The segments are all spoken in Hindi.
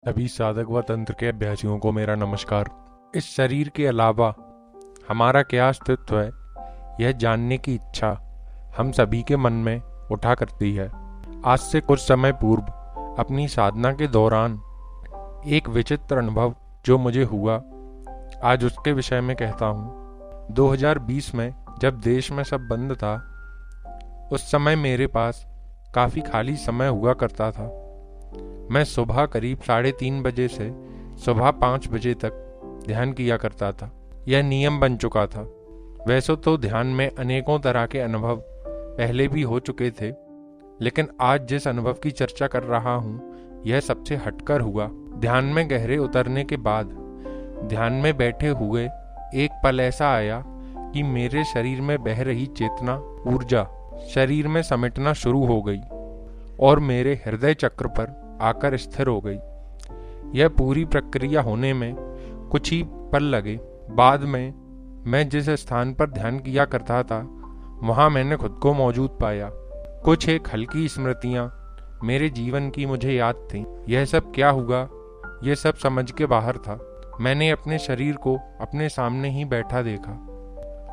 सभी साधक व तंत्र के अभ्यासियों को मेरा नमस्कार। इस शरीर के अलावा हमारा क्या अस्तित्व है, यह जानने की इच्छा हम सभी के मन में उठा करती है। आज से कुछ समय पूर्व अपनी साधना के दौरान एक विचित्र अनुभव जो मुझे हुआ, आज उसके विषय में कहता हूँ। 2020 में जब देश में सब बंद था, उस समय मेरे पास काफ़ी खाली समय हुआ करता था। मैं सुबह करीब 3:30 बजे से सुबह 5 बजे तक ध्यान किया करता था। यह नियम बन चुका था। वैसे तो ध्यान में अनेकों तरह के अनुभव पहले भी हो चुके थे, लेकिन आज जिस अनुभव की चर्चा कर रहा हूँ, यह सबसे हटकर हुआ। ध्यान में गहरे उतरने के बाद ध्यान में बैठे हुए एक पल ऐसा आया कि मेरे शरीर में बह रही चेतना, ऊर्जा शरीर में समेटना शुरू हो गई और मेरे हृदय चक्र पर आकर स्थिर हो गई। यह पूरी प्रक्रिया होने में कुछ ही पल लगे। बाद में मैं जिस स्थान पर ध्यान किया करता था, वहां मैंने खुद को मौजूद पाया। कुछ एक हल्की स्मृतियां मेरे जीवन की मुझे याद थीं। यह सब क्या हुआ, यह सब समझ के बाहर था। मैंने अपने शरीर को अपने सामने ही बैठा देखा।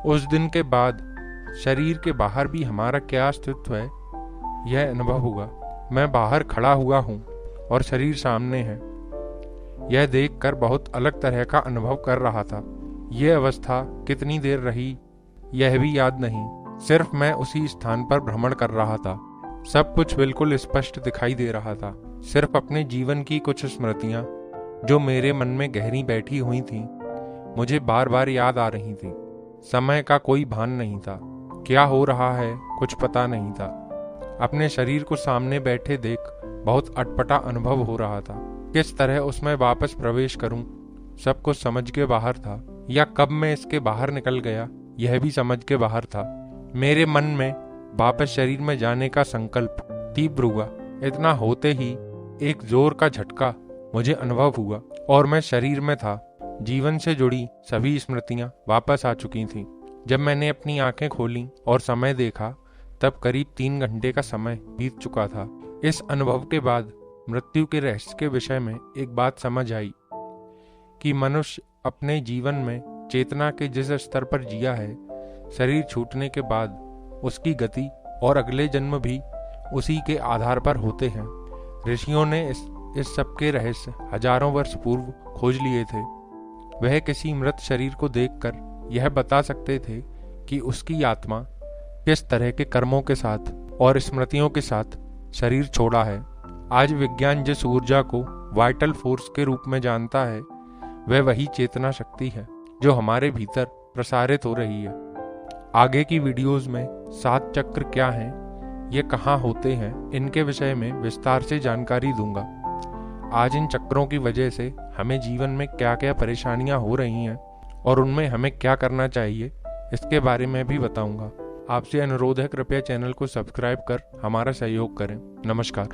उस दिन के बाद शरीर के बाहर भी हमारा क्या अस्तित्व है, यह अनुभव हुआ। मैं बाहर खड़ा हुआ हूँ और शरीर सामने है। यह देखकर बहुत अलग तरह का अनुभव कर रहा था। यह अवस्था कितनी देर रही, यह भी याद नहीं। सिर्फ मैं उसी स्थान पर भ्रमण कर रहा था। सब कुछ बिल्कुल स्पष्ट दिखाई दे रहा था। सिर्फ अपने जीवन की कुछ स्मृतियां जो मेरे मन में गहरी बैठी हुई थीं, मुझे बार बार याद आ रही थी। समय का कोई भान नहीं था। क्या हो रहा है कुछ पता नहीं था। अपने शरीर को सामने बैठे देख बहुत अटपटा अनुभव हो रहा था। किस तरह उसमें वापस प्रवेश करूं, सब कुछ समझ के बाहर था, या कब मैं इसके बाहर निकल गया, यह भी समझ के बाहर था। मेरे मन में वापस शरीर में जाने का संकल्प तीव्र हुआ। इतना होते ही एक जोर का झटका मुझे अनुभव हुआ और मैं शरीर में था। जीवन से जुड़ी सभी स्मृतियां वापस आ चुकी थीं। जब मैंने अपनी आंखें खोली और समय देखा, तब करीब 3 घंटे का समय बीत चुका था। इस अनुभव के बाद मृत्यु के रहस्य के विषय में एक बात समझ आई कि मनुष्य अपने जीवन में चेतना के जिस स्तर पर जिया है, शरीर छूटने के बाद उसकी गति और अगले जन्म भी उसी के आधार पर होते हैं। ऋषियों ने इस सब के रहस्य हजारों वर्ष पूर्व खोज लिए थे। वह किसी मृत शरीर को देखकर यह बता सकते थे कि उसकी आत्मा किस तरह के कर्मों के साथ और स्मृतियों के साथ शरीर छोड़ा है। आज विज्ञान जिस ऊर्जा को वाइटल फोर्स के रूप में जानता है, वह वही चेतना शक्ति है जो हमारे भीतर प्रसारित हो रही है। आगे की वीडियोस में 7 चक्र क्या हैं, ये कहाँ होते हैं, इनके विषय में विस्तार से जानकारी दूंगा। आज इन चक्रों की वजह से हमें जीवन में क्या क्या परेशानियां हो रही हैं और उनमें हमें क्या करना चाहिए, इसके बारे में भी बताऊंगा। आपसे अनुरोध है, कृपया चैनल को सब्सक्राइब कर हमारा सहयोग करें। नमस्कार।